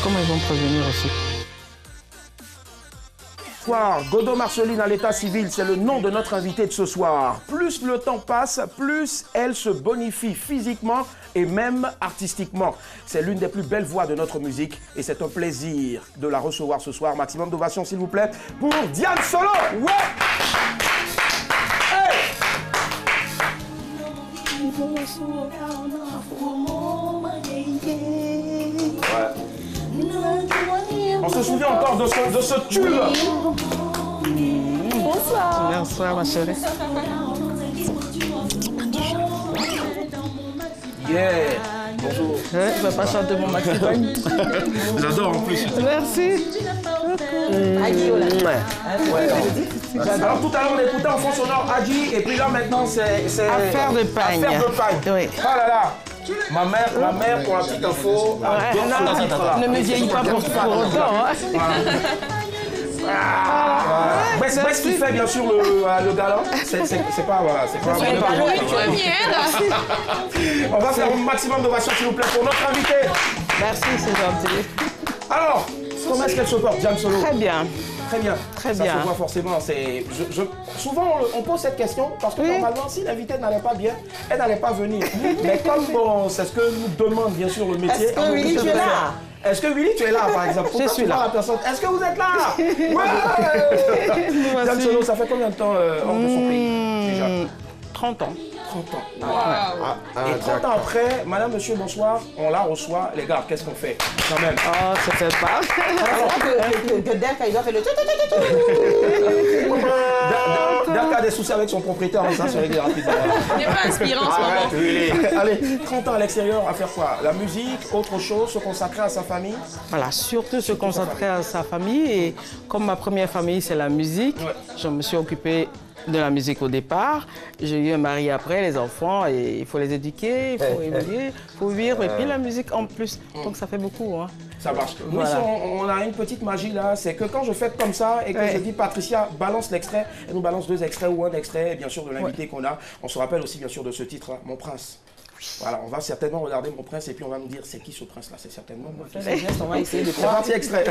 comment ils vont prévenir aussi. Godot Marceline à l'état civil, c'est le nom de notre invité de ce soir. Plus le temps passe, plus elle se bonifie physiquement et même artistiquement. C'est l'une des plus belles voix de notre musique et c'est un plaisir de la recevoir ce soir. Maximum d'ovation s'il vous plaît pour Diane Solo. Ouais. Hey. Ouais. On se souvient encore de ce tube. Bonsoir. Bonsoir, ma chérie. Yeah. Bonjour. Je vais pas chanter mon maximum. J'adore en plus. Merci. Alors tout à l'heure on écoutait en fond sonore Adji et puis là maintenant c'est Affaire de pagne. Affaire de pagne. Oui. Oh là là. Ma mère, pour la petite info, adore ce titre-là. Ne me vieillis pas pour autant. Ce qui fait bien sûr le galant, c'est pas voilà, c'est pas. On va faire un maximum d'ovation s'il vous plaît pour notre invité. Merci, c'est gentil. Alors, comment est-ce qu'elle se porte, Diane Solo? Très bien. Très bien. Très ça bien. se voit forcément. Souvent, on pose cette question parce que normalement, si l'invité n'allait pas bien, elle n'allait pas venir. Mais comme bon, c'est ce que nous demande bien sûr le métier. Est-ce que Willy, tu es là? Est-ce que Willy, tu es là, par exemple? Je suis là. La personne. Est-ce que vous êtes là? Ouais. Diane Solo, ça fait combien de temps hors de son pays déjà? 30 ans. 30 ans. Et 30 ans après, madame, monsieur, bonsoir, on la reçoit. Les gars, qu'est-ce qu'on fait quand même? Oh, ça fait pas. Que Derka, il doit faire le... Derka a des soucis avec son propriétaire, ça se règle rapidement. Il n'est pas inspirant en ce moment. Allez, 30 ans à l'extérieur, à faire quoi? La musique, autre chose, se consacrer à sa famille? Voilà, surtout se concentrer à sa famille. Et comme ma première famille, c'est la musique, je me suis occupée de la musique au départ. J'ai eu un mari après, les enfants, et il faut les éduquer, il faut évoluer, il faut vivre, et puis la musique en plus. Donc ça fait beaucoup. Hein. Ça marche. Nous, Voilà. ici, on a une petite magie là, c'est que quand je fais comme ça et que je dis Patricia, balance l'extrait, elle nous balance 2 extraits ou un extrait, bien sûr, de l'invité qu'on a. On se rappelle aussi, bien sûr, de ce titre-là, Mon Prince. Voilà, on va certainement regarder Mon Prince et puis on va nous dire c'est qui ce prince-là. C'est certainement moi. On va essayer de C'est parti, extrait.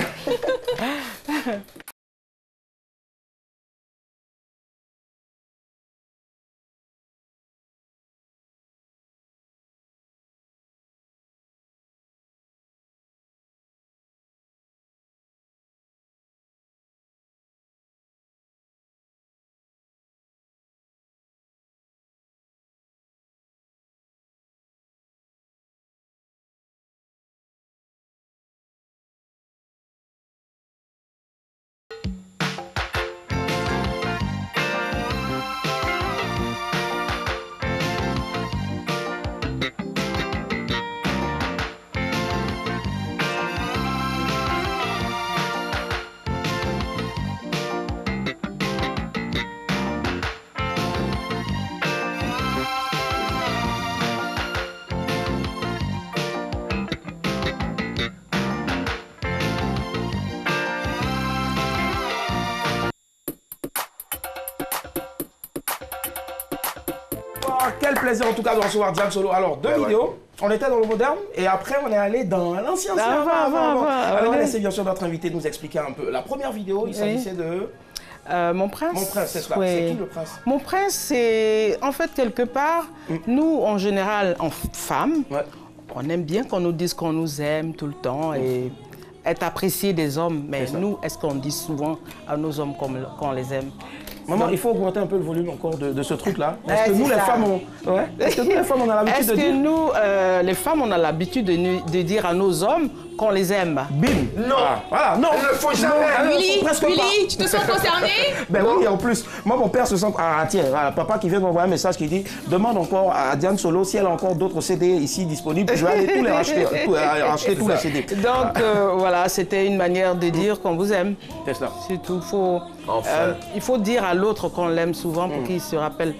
Quel plaisir en tout cas de recevoir Diane Solo. Alors, 2 vidéos. On était dans le moderne et après on est allé dans l'ancien. Avant. Alors, on va laisser bien sûr notre invité nous expliquer un peu. La première vidéo, il s'agissait de... Mon prince. Mon prince, c'est ça. Oui. C'est qui le prince? Mon prince, c'est en fait quelque part, nous en général, en femmes, on aime bien qu'on nous dise qu'on nous aime tout le temps et être apprécié des hommes. Mais nous, est-ce qu'on dit souvent à nos hommes qu'on les aime? Maman, il faut augmenter un peu le volume encore de ce truc-là. Est-ce que nous, les femmes, est-ce que nous, les femmes, on a l'habitude de dire... Est-ce que nous, les femmes, on a l'habitude de dire à nos hommes qu'on les aime? Bim! Non! Voilà, non! Il ne faut jamais! Willy, tu te sens concerné? Ben oui, en plus, moi, mon père se sent... Ah, tiens, voilà, papa qui vient m'envoyer un message qui dit « Demande encore à Diane Solo si elle a encore d'autres CD ici disponibles. Je vais aller tous les racheter, acheter tous les CD. » Donc, voilà, c'était une manière de dire qu'on vous aime. C'est ça. C'est tout. Il faut dire à l'autre qu'on l'aime souvent pour qu'il se rappelle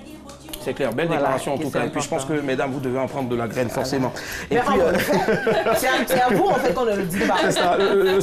C'est clair, belle Voilà, déclaration en tout cas. Et puis je pense que, mesdames, vous devez en prendre de la graine, forcément. Et Mais puis, c'est à vous, en fait, qu'on ne le dit pas. c'est ça, le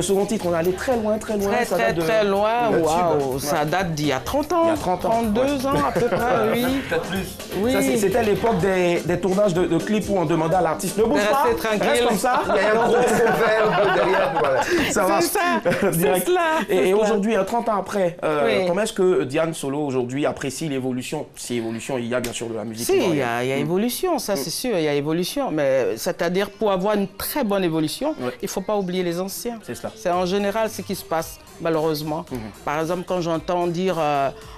second titre, on est allé très loin, très loin. Très, ça très, date de- très loin. de tube. Waouh, Ouais. ça date d'il y a 30 ans. Il y a 30 ans, 32 ans à peu près, oui. Peut-être plus. Oui. Ça, c'était l'époque des tournages de clips où on demandait à l'artiste ne bouge De pas, rester tranquille. reste comme ça. Il y a un gros verbe derrière. Voilà. Ça va. C'est ça, Direct. c'est cela. Et aujourd'hui, 30 ans après, Oui. comment est-ce que Diane Solo aujourd'hui apprécie l'évolution? Si évolution il y a bien sûr de la musique. Si, il y ivoirienne. a évolution, ça c'est sûr, il y a évolution. Mais c'est-à-dire, pour avoir une très bonne évolution, Ouais. il ne faut pas oublier les anciens. C'est cela. C'est en général ce qui se passe, malheureusement. Par exemple, quand j'entends dire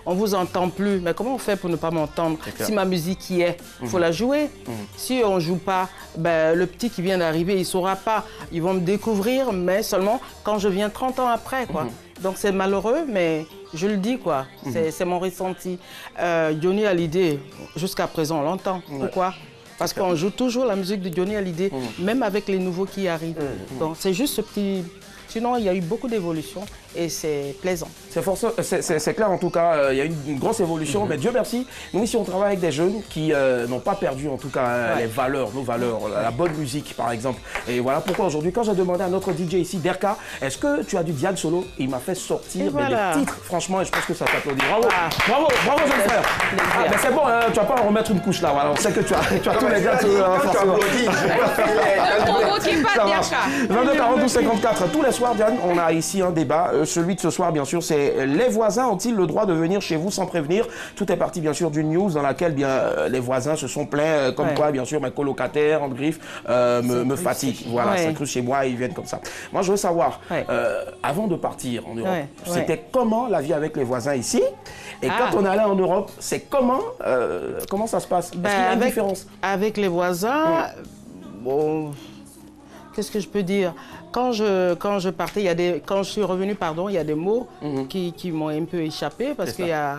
on ne vous entend plus, mais comment on fait pour ne pas m'entendre? clair. Si ma musique y est, il faut la jouer. Si on ne joue pas, ben, le petit qui vient d'arriver, il ne saura pas. Ils vont me découvrir, mais seulement quand je viens 30 ans après, quoi. Donc c'est malheureux, mais je le dis, quoi. C'est mon ressenti. Johnny Hallyday, jusqu'à présent, on l'entend. Pourquoi? Parce qu'on joue toujours la musique de Johnny Hallyday, même avec les nouveaux qui arrivent. Donc c'est juste ce petit... Sinon, il y a eu beaucoup d'évolution et c'est plaisant. C'est clair en tout cas, il y a une grosse évolution, mais Dieu merci, nous ici on travaille avec des jeunes qui n'ont pas perdu en tout cas les valeurs, nos valeurs, la bonne musique par exemple. Et voilà pourquoi aujourd'hui, quand j'ai demandé à notre DJ ici, Derka, est-ce que tu as du Diane Solo? Il m'a fait sortir voilà. des titres, franchement, et je pense que ça t'applaudit. Bravo, Ah. bravo, bravo jeune frère. Plaisir. Ah, mais c'est bon, hein, tu vas pas en remettre une couche là, voilà. On sait que tu as tous les Diane Solo. Quand tu applaudis, Ne provoquez pas Ça Derka. marche. 22 42 54. Tous les soirs, Diane, on a ici un débat. Celui de ce soir, bien sûr, c'est les voisins ont-ils le droit de venir chez vous sans prévenir? Tout est parti, bien sûr, d'une news dans laquelle les voisins se sont plaints, comme Ouais. quoi, bien sûr, mes colocataires, en griffe, me fatiguent. Voilà, Ouais. ça cruise chez moi, ils viennent comme ça. Moi, je veux savoir, Ouais. avant de partir en Europe, Ouais. c'était comment la vie avec les voisins ici? Et quand on allait en Europe, c'est comment ça se passe? Est-ce qu'il y a une différence? Avec les voisins, bon, qu'est-ce que je peux dire? Quand je partais, quand je suis revenu, pardon, il y a des mots qui m'ont un peu échappé parce qu'il y a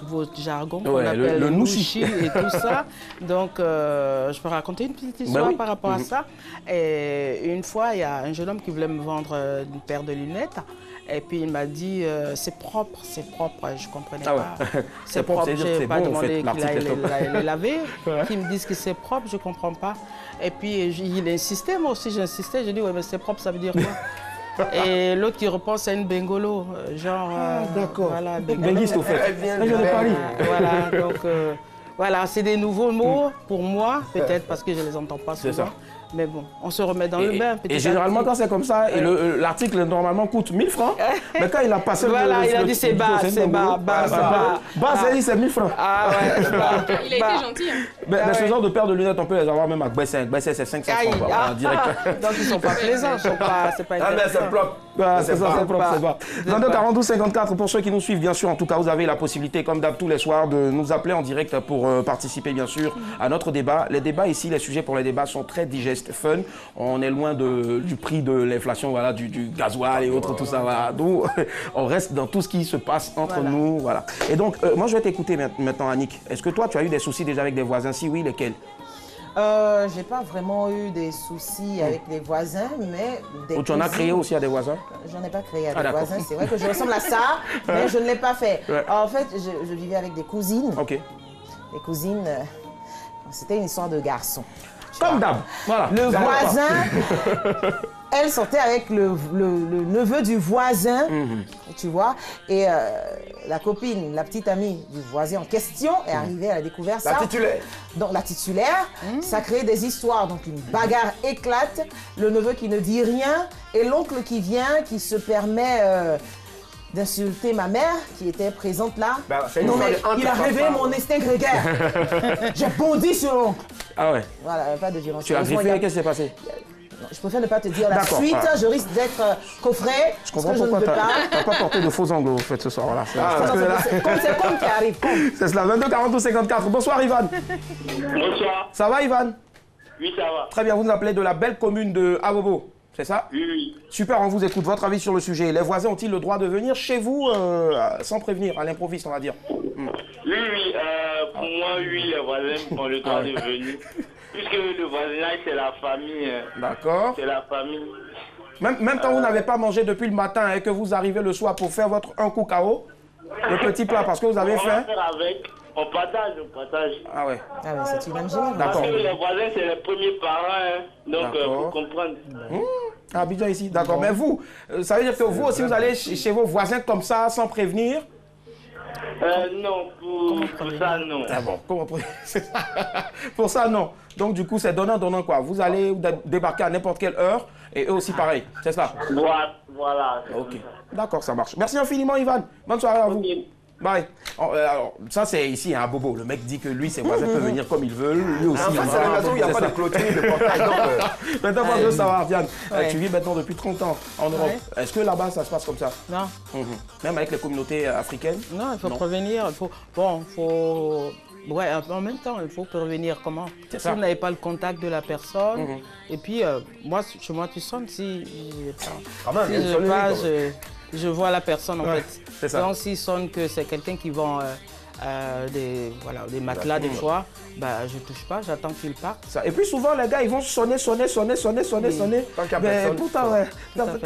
vos jargons qu'on Ouais, appelle le le nouchi. nouchi et tout ça. Donc, je peux raconter une petite histoire oui. par rapport à ça. Et une fois, il y a un jeune homme qui voulait me vendre une paire de lunettes. Et puis il m'a dit c'est propre, je ne comprenais Ah ouais. pas. C'est propre, je c'est-à-dire n'ai c'est pas bon, en fait, demandé qu'il l'article aille est top. les laver, qu'ils me disent que c'est propre, je ne comprends pas. Et puis il insistait, moi aussi j'insistais, je dis ouais mais c'est propre, ça veut dire quoi? Et l'autre qui répond c'est une bengolo, genre... D'accord. Voilà, Benguiste au fait. Elle vient Elle vient de de Paris. voilà, donc voilà, c'est des nouveaux mots pour moi, peut-être parce que je ne les entends pas C'est souvent. ça. Mais bon, on se remet dans le bain. petit Et à généralement, petit. quand c'est comme ça, et l'article normalement coûte 1000 francs, mais quand il a passé Voilà, il a dit c'est bas, c'est bas, bas, bas. Bas, c'est dit c'est 1000 francs. Ah ouais, c'est bas. Il a été gentil. Hein. Mais ce genre de paire de lunettes, on peut les avoir même à Gbessé. Gbessé, c'est 500 Aïe, francs. Voilà, direct. donc ils sont pas plaisants, c'est pas Ah, mais intéressant. c'est propre. Voilà, c'est ça, pas- c'est propre, c'est pas. 22 42 54, pour ceux qui nous suivent, bien sûr, en tout cas, vous avez la possibilité, comme d'hab tous les soirs, de nous appeler en direct pour participer, bien sûr, à notre débat. Les débats ici, les sujets pour les débats sont très digestes, fun. On est loin du prix de l'inflation, voilà, du gasoil et autres, tout ça, voilà. Donc, on reste dans tout ce qui se passe entre nous, voilà. Et donc, moi, je vais t'écouter maintenant, Annick. Est-ce que toi, tu as eu des soucis déjà avec des voisins? Si oui, lesquels? J'ai pas vraiment eu des soucis avec les voisins, mais des Ou tu en as créé aussi à des voisins? J'en ai pas créé à Ah, des d'accord. voisins. C'est vrai que je ressemble à ça, mais je ne l'ai pas fait. Ouais. En fait, je vivais avec des cousines. Ok. Les cousines, c'était une histoire de garçon. Comme d'hab, voilà. Le Ça va pas. voisin, elle sortait avec le neveu du voisin, tu vois, et la copine, la petite amie du voisin en question est arrivée, elle a découvert ça. La titulaire. Donc la titulaire, ça crée des histoires, donc une bagarre éclate, le neveu qui ne dit rien et l'oncle qui vient, qui se permet d'insulter ma mère qui était présente là. Ben, c'est une Non mais histoire de il a entre réveillé papas. mon instinct grégaire. J'ai bondi sur l'oncle. Ah ouais. Voilà, pas de violence. Tu as Heureusement, griffé, il y a- qu'est-ce qui s'est passé? Non, je préfère ne pas te dire la D'accord, suite, ah. je risque d'être coffré, Je parce comprends que je ne pourquoi veux pas. t'as pas porté de faux angles, en fait, ce soir. Voilà. Je pense Non, que là- c'est comme qui arrive, comme. C'est cela, 22 42 54. Bonsoir, Ivan. Bonsoir. Ça va, Ivan? Oui, ça va. Très bien, vous nous appelez de la belle commune de Abobo, c'est ça? Oui, oui. Super, on vous écoute. Votre avis sur le sujet. Les voisins ont-ils le droit de venir chez vous sans prévenir, à l'improviste, on va dire? Oui, oui. Pour moi, oui, les voisins ont le droit de venir. Puisque le voisinage, c'est la famille. D'accord. C'est la famille. Même quand vous n'avez pas mangé depuis le matin et que vous arrivez le soir pour faire votre un coup KO, le petit plat, parce que vous avez On va faim. faire avec. On partage, on partage. Ah ouais. Ah ouais, c'est une âme géniale. Parce D'accord. que les voisins, c'est les premiers parents, hein. Donc, D'accord. faut comprendre. Ah, Abidjan ici, d'accord. Mais vous, ça veut dire que vous aussi, vous allez chez vos voisins comme ça, sans prévenir? Non, pour ça, non. Ah bon, comment pour ça, non. Donc, du coup, c'est donnant-donnant, quoi. Vous allez débarquer à n'importe quelle heure, et eux aussi, pareil. C'est ça? Voilà. c'est Ok. comme ça. D'accord, ça marche. Merci infiniment, Ivan. Bonne soirée à vous. Ok. Bye. Alors, ça, c'est ici, un bobo. Le mec dit que lui, ses voisins peuvent venir comme ils veulent. Lui aussi, En fait, c'est la maison où il n'y a pas de clôture, de portail. Donc, Maintenant, on veut savoir, Diane, Ouais. tu vis maintenant depuis 30 ans en Europe. Ouais. Est-ce que là-bas, ça se passe comme ça? Non, Même avec les communautés africaines? non, il faut prévenir. Il faut, ouais, en même temps, il faut prévenir comment. C'est Si ça. vous n'avez pas le contact de la personne, et puis moi, chez moi, tu sonnes si quand même, si il y a une je sonnerie, passe, quand même. je vois la personne en Ouais, fait. c'est ça. Donc s'il sonne que c'est quelqu'un qui vend des matelas des fois, bah, je touche pas, j'attends qu'il parte. Ça. Et puis souvent, les gars, ils vont sonner. Tant qu'il y a Mais personne. pourtant, ouais. Tout à fait.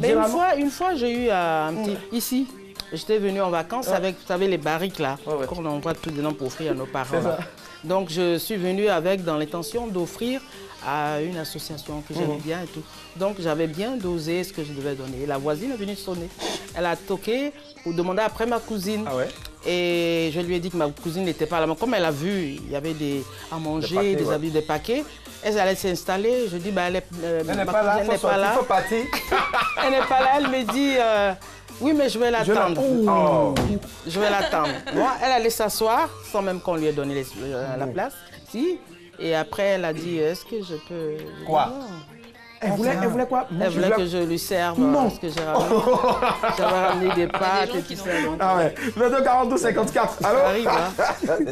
Mais Généralement- une fois j'ai eu un petit... Ici, j'étais venue en vacances avec, vous savez, les barriques là, Ouais. qu'on envoie tout dedans pour offrir à nos parents. C'est là. ça. Donc je suis venue avec dans l'intention d'offrir à une association que j'aimais bien et tout. Donc j'avais bien dosé ce que je devais donner. Et la voisine est venue sonner. Elle a toqué pour demander après ma cousine. Ah ouais? Et je lui ai dit que ma cousine n'était pas là. Mais comme elle a vu, il y avait à manger, paquets, des ouais. habits, des paquets. Elle allait s'installer. Je dis, bah, Elle n'est ma pas là, cousine n'est faut pas là. sortir, faut partir. Elle n'est pas là. Elle me dit, oui, mais je vais l'attendre. Oh. Je vais l'attendre. Moi, elle allait s'asseoir sans même qu'on lui ait donné la place. Si. Et après, elle a dit, est-ce que je peux... J'ai dit, Quoi? non. Elle voulait quoi? Elle voulait que je lui serve ce que j'ai ramené. J'avais ramené des pâtes et tout ça. donc, Ah ouais. 22 42 54. ça Allô? arrive, hein.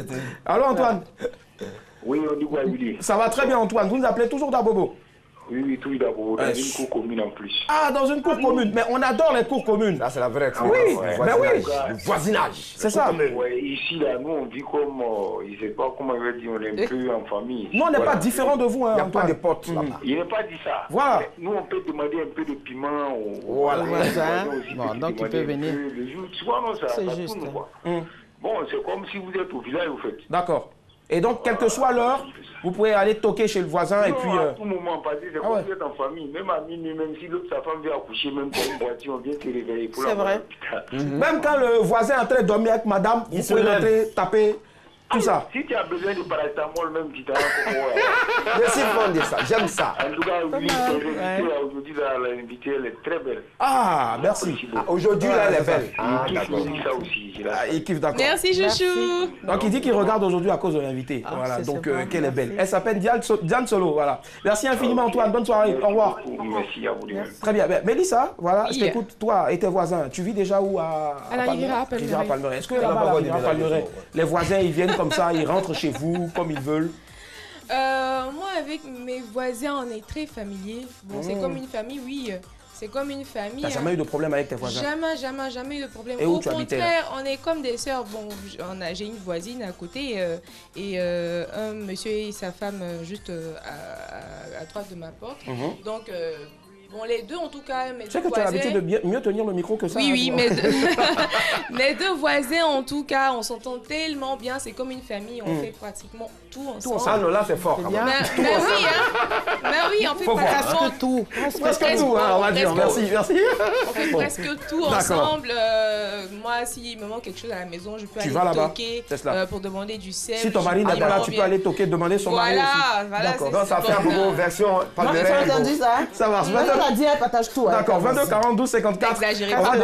Allô, Antoine? Oui, on dit quoi, Willy? Ça va très bien, Antoine. Vous nous appelez toujours d'Abobo? Oui, tout d'abord, dans Ouais. une cour commune en plus. Ah, dans une cour commune. Mais on adore les cours communes. Là, c'est la vraie Oui, expérience. ben oui. Le voisinage. C'est ça. Ouais, ici, là, nous, on vit comme, je ne sais pas comment je vais dire, on est un peu en famille. Nous, on n'est Voilà. pas différents de vous, hein, Il n'y a pas Antoine. de porte là-bas. Il n'a pas dit ça. Voilà. Mais nous, on peut demander un peu de piment aux Voilà. Aux voisins. aussi Bon, peuvent donc il demander peut un venir. peu le jour. Tu vois, non, ça C'est ça juste, tourne, hein. quoi. Hum. Bon, c'est comme si vous êtes au village, vous faites. D'accord. Et donc, quelle que soit l'heure, vous pouvez aller toquer chez le voisin et Non, puis... à tout moment, parce que c'est comme ouais. si vous êtes en famille. Même à minuit, même si l'autre, sa femme vient accoucher, même pour une voiture, on vient te réveiller. pour C'est la voir vrai. à l'hôpital. Même quand le voisin est en train de dormir avec madame, vous se pouvez lève. rentrer, taper, tout ça. Si tu as besoin de paracétamol, même tu t'en Merci de dire ça. J'aime ça. En tout cas, oui, mal, ton invitée, là, aujourd'hui, là, l'invitée, elle est très belle. Ah, merci. Merci beaucoup. Aujourd'hui, là, elle est belle. Ah, Ah, d'accord. je dis ça aussi. j'ai la- Ah, il kiffe, d'accord. Merci, Chouchou. Donc il dit qu'il regarde aujourd'hui à cause de l'invité. Voilà, c'est donc sympa, qu'elle est belle. merci. Elle s'appelle Diane Solo, voilà. Merci infiniment Antoine, bonne soirée, au revoir. Oui, merci à vous deux. Très bien. Ben, Mélissa, voilà, je Oui. t'écoute, toi et tes voisins. Tu vis déjà où à la Riviera à Palmeraie. Riviera Palmeraie. Est-ce que n'a là-bas, pas à la encore Riviera déménagé, Palmeraie, ouais. les voisins, ils viennent comme ça, ils rentrent chez vous comme ils veulent? Moi, avec mes voisins, on est très familiers. Bon, c'est comme une famille, oui. C'est comme une famille. T'as jamais eu de problème avec tes voisins? Jamais eu de problème. Et où Au tu habitais, là? contraire, on est comme des sœurs. Bon, j'ai une voisine à côté et un monsieur et sa femme juste à droite de ma porte. Donc, bon, les deux en tout cas, mes Tu sais deux que tu as voisins. l'habitude de mieux tenir le micro que ça. Oui, hein, oui, toi. mes deux... mes deux voisins en tout cas, on s'entend tellement bien. C'est comme une famille, on fait pratiquement tout ensemble. Ah non, là, c'est fort. quand même. bien. Mais oui, hein. Mais oui, on fait Faut voir, hein. pratiquement Presque tout. Presque tout, hein, on va dire. Merci, merci. on fait presque tout D'accord. ensemble. Moi, s'il me manque quelque chose à la maison, je peux Tu aller vas là-bas. toquer C'est cela. pour demander du sel. Si ton mari n'est pas là, tu peux aller toquer, demander son mari aussi. Voilà, D'accord. Donc, ça fait un bobo version Moi, j'ai Palmeraie. entendu ça. Ça marche. Quand on a dit, elle partage tout. D'accord, 22 42 54. Exagérez On va, pas,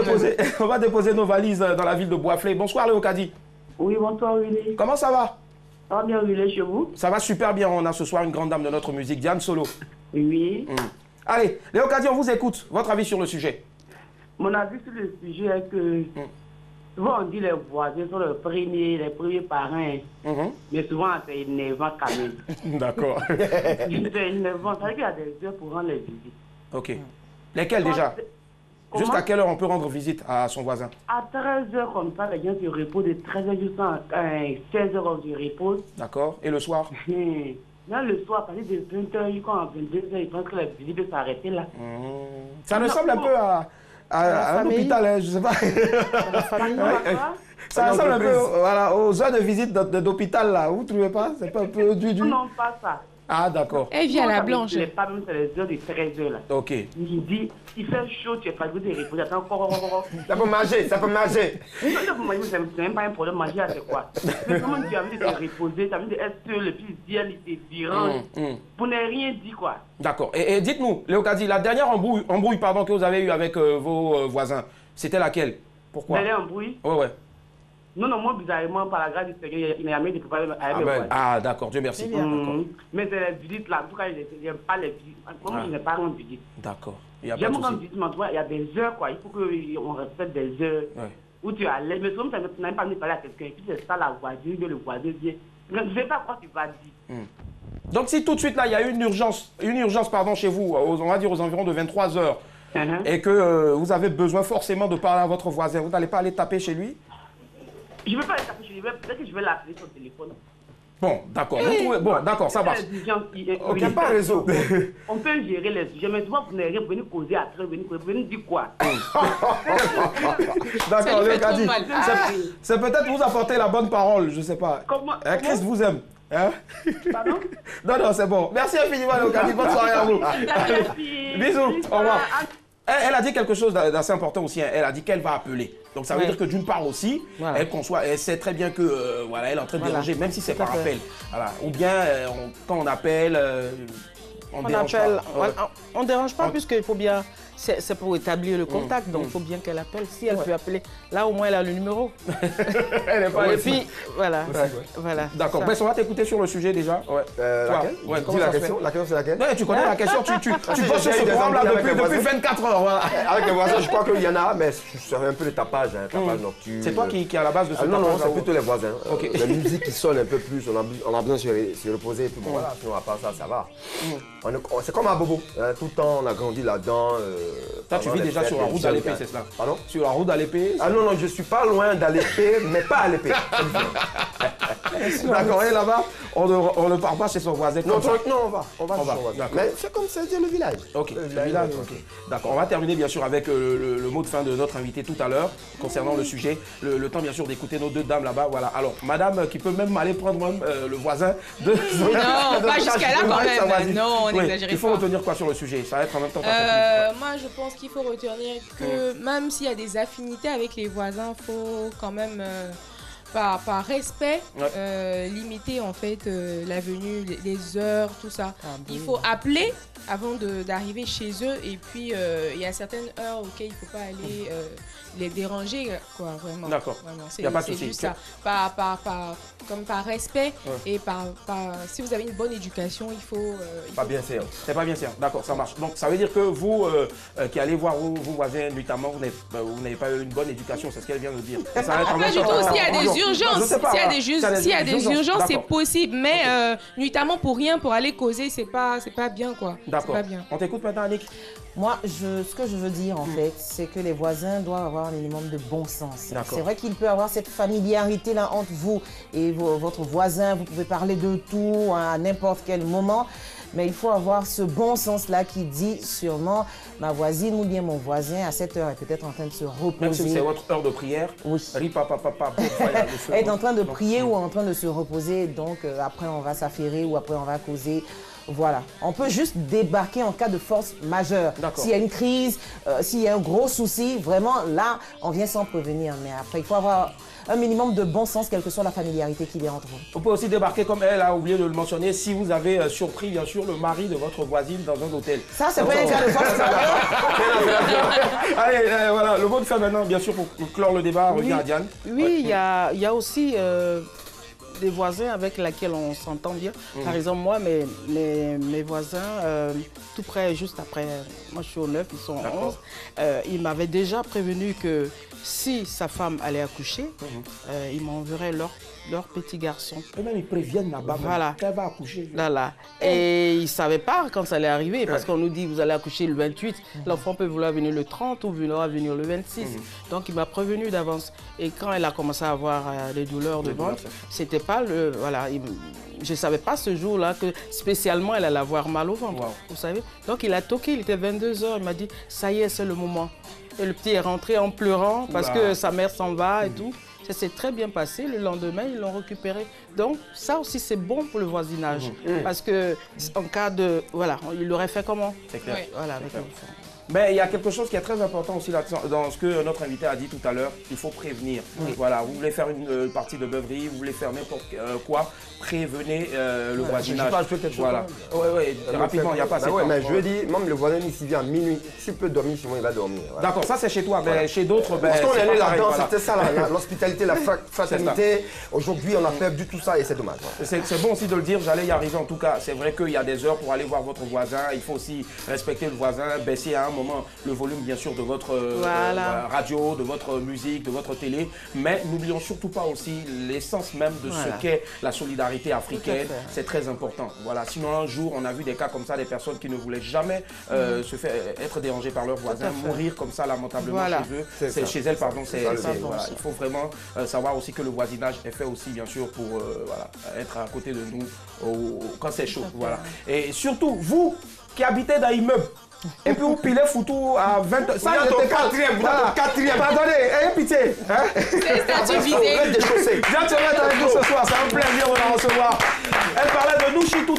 on va déposer nos valises dans la ville de Boisflé. Bonsoir Léo Kadi. Oui, bonsoir Willy. Comment ça va? Ça va bien Willy chez vous? Ça va super bien. On a ce soir une grande dame de notre musique, Diane Solo. Oui. Allez, Léo Kadi, on vous écoute. Votre avis sur le sujet? Mon avis sur le sujet est que souvent on dit les voisins sont les premiers parrains, mais souvent c'est énervant quand même. D'accord. C'est énervant, ça veut dire qu'il y a des heures pour rendre les visites. Ok. Lesquels déjà? Comment? Jusqu'à quelle heure on peut rendre visite à son voisin? À 13h comme ça, les gens se reposent de 13h jusqu'à 16h on se repose. D'accord. Et le soir? Là le soir, à partir de 20h, quand à 22h, ils pensent que la visite peut s'arrêter là. Ça ressemble un peu à un hôpital, hein, je ne sais pas. La famille. Ça ressemble un peu voilà, aux heures de visite d'hôpital, là. Vous ne trouvez pas? C'est pas un peu du... Non, pas ça. Ah, d'accord. Elle vient à la blanche. Les femmes, c'est les heures de 13 heures, là. Ok. Il dit, il fait chaud, tu es fatigué de reposer. Attends, Ça peut manger, ça peut manger. C'est même pas un problème, manger, c'est quoi? Mais comment tu as envie de te reposer, tu as envie d'être seul, et puis il te dérange. Pour ne rien dire, quoi. D'accord. Et dites-nous, Léocadie, la dernière embrouille pardon, que vous avez eue avec vos voisins, c'était laquelle? Pourquoi? Elle est embrouille? Ouais. Non, moi, bizarrement, par la grâce du Seigneur, il n'y a jamais de préparer avec mes voisins. Ah, d'accord, Dieu merci. Mais c'est les visites là, pourquoi je n'aime pas les visites? Moi, je n'ai pas une visite. D'accord. J'aime quand visite, mais il y a des heures, quoi. Il faut qu'on respecte des heures où tu es à l'aise. Mais souvent, tu n'as pas envie de parler à quelqu'un. Et puis, c'est ça la voisine, le voisin dit. Je ne sais pas quoi tu vas dire. Donc, si tout de suite, là, il y a une urgence pardon, chez vous, on va dire aux environs de 23 heures, et que vous avez besoin forcément de parler à votre voisin, vous n'allez pas aller taper chez lui? Je ne veux pas aller taper chez lui, peut-être que je vais l'appeler sur le téléphone. Bon, d'accord. Bon, d'accord, ça marche. Il n'y a pas réseau. On peut gérer les sujets, mais souvent, vous n'allez venir causer après, venir dire quoi? D'accord, Léocadie. C'est peut-être vous apporter la bonne parole, je ne sais pas. Christ vous aime. Hein? Pardon? Non, c'est bon. Merci infiniment, Léocadie. Bonne soirée à vous. Bisous. Au revoir. Elle a dit quelque chose d'assez important aussi. Elle a dit qu'elle va appeler. Donc ça veut dire que d'une part aussi, elle sait très bien que voilà, elle est en train de déranger, même si c'est par appel. Voilà. Ou bien quand on appelle, on dérange pas. On ne dérange pas puisqu'il faut bien. C'est pour établir le contact, donc il faut bien qu'elle appelle. Si elle peut appeler, là au moins elle a le numéro. Elle est pas et puis voilà. D'accord. On va t'écouter sur le sujet déjà. Dis la question. La question c'est laquelle? Non, tu connais la question. Tu bosses sur ce programme-là depuis 24 heures. Voilà. Avec les voisins, je crois qu'il y en a, mais c'est un peu le tapage, tapage nocturne. C'est toi qui est à la base de ce tapage? Non, c'est plutôt les voisins. La musique qui sonne un peu plus, on a besoin de se reposer et tout. Bon, voilà, sinon à part ça, ça va. C'est comme à Bobo. Tout le temps, on a grandi là-dedans. Toi, tu vis déjà sur la route à l'épée, c'est cela? Pardon? Sur la route à l'épée? Ah non, je suis pas loin d'Alépée, mais pas à l'épée. D'accord, et là-bas, on ne part pas chez son voisin. Non, on va chez son voisin. Mais c'est comme ça, c'est le village. Ok, le village, ok. D'accord, on va terminer bien sûr avec le mot de fin de notre invité tout à l'heure, concernant le sujet. Le temps bien sûr d'écouter nos deux dames là-bas. Voilà, alors, madame qui peut même aller prendre le voisin de... Non, pas jusqu'à là quand même. Non, on n'exagère pas. Il faut retenir quoi sur le sujet? Ça va être en même temps moi, je pense qu'il faut retenir que même s'il y a des affinités avec les voisins, il faut quand même, par respect, limiter en fait la venue, les heures, tout ça. Il faut appeler avant d'arriver chez eux et puis il y a certaines heures auxquelles il ne faut pas aller les déranger, quoi, vraiment. D'accord. Il n'y a pas de souci. C'est juste ça. Comme par respect et si vous avez une bonne éducation, il faut... pas bien sûr. C'est pas bien sûr. D'accord, ça marche. Donc ça veut dire que vous qui allez voir vos voisins nuitamment, vous n'avez pas eu une bonne éducation, c'est ce qu'elle vient de dire. Pas du tout. S'il y a des urgences, s'il y a des urgences, c'est possible. Mais nuitamment pour rien, pour aller causer, c'est pas bien, quoi. D'accord. On t'écoute maintenant, Annick. Moi, ce que je veux dire, en fait, c'est que les voisins doivent avoir un minimum de bon sens. C'est vrai qu'il peut y avoir cette familiarité-là entre vous et votre voisin. Vous pouvez parler de tout à n'importe quel moment. Mais il faut avoir ce bon sens-là qui dit sûrement ma voisine ou bien mon voisin à cette heure est peut-être en train de se reposer. Même si c'est votre heure de prière. Oui. Être en train de prier ou en train de se reposer. Donc après on va s'affairer ou après on va causer. Voilà. On peut juste débarquer en cas de force majeure. S'il y a une crise, s'il y a un gros souci, vraiment là on vient sans prévenir. Mais après il faut avoir un minimum de bon sens, quelle que soit la familiarité qu'il y a entre vous. Vous pouvez aussi débarquer, comme elle a oublié de le mentionner, si vous avez surpris, bien sûr, le mari de votre voisine dans un hôtel. Ça, c'est pas un cas de force majeure. Allez, voilà, le mot de fin maintenant, bien sûr, pour clore le débat, revient à Diane. Oui, il y a aussi des voisins avec lesquels on s'entend bien. Par exemple, moi, mes voisins, tout près, juste après, moi je suis au 9, ils sont 11, ils m'avaient déjà prévenu que si sa femme allait accoucher, ils m'enverraient leur petit garçon. Et même ils préviennent là-bas qu'elle va accoucher. Voilà. Et ils ne savaient pas quand ça allait arriver, parce qu'on nous dit vous allez accoucher le 28, l'enfant peut vouloir venir le 30 ou vouloir venir le 26. Donc il m'a prévenu d'avance. Et quand elle a commencé à avoir des douleurs de ventre, c'était pas le... Voilà, je ne savais pas ce jour-là que spécialement elle allait avoir mal au ventre. Vous savez. Donc il a toqué, il était 22 h, il m'a dit ça y est, c'est le moment. Et le petit est rentré en pleurant parce que sa mère s'en va et tout. Ça s'est très bien passé. Le lendemain, ils l'ont récupéré. Donc, ça aussi, c'est bon pour le voisinage. Parce que en cas de... Voilà, il l'aurait fait comment? C'est clair. Voilà, avec l'enfant. Mais il y a quelque chose qui est très important aussi là, dans ce que notre invité a dit tout à l'heure, il faut prévenir. Voilà, vous voulez faire une partie de beuverie, vous voulez faire n'importe quoi, prévenez le voisinage. Je peux quelque chose. Voilà. Oui, rapidement, il n'y a pas assez de temps. Mais je veux dire, même le voisin, s'il vient à minuit, s'il peut dormir chez moi, il va dormir. Voilà. D'accord, ça c'est chez toi, mais chez d'autres, Parce qu'on est allé là-dedans, voilà. c'était ça, l'hospitalité, la fraternité. Aujourd'hui, on a perdu tout ça et c'est dommage. C'est bon aussi de le dire, j'allais y arriver en tout cas. C'est vrai qu'il y a des heures pour aller voir votre voisin, il faut aussi respecter le voisin, baisser à un moment le volume bien sûr de votre radio, de votre musique, de votre télé, mais n'oublions surtout pas aussi l'essence même de ce qu'est la solidarité africaine. C'est très important. Voilà. Sinon un jour on a vu des cas comme ça, des personnes qui ne voulaient jamais se faire être dérangées par leurs voisins, mourir comme ça lamentablement chez eux. Chez elles, pardon. Voilà. Il faut vraiment savoir aussi que le voisinage est fait aussi bien sûr pour être à côté de nous quand c'est chaud. Voilà. Et surtout vous qui habitez dans l'immeuble. Et puis vous pilez foutu à 20 h. Ça, il était quatrième. Pardonnez, ayez pitié. C'est statut visé. Viens te mettre avec nous ce soir, c'est un plaisir de la recevoir. Elle parlait de nous, tout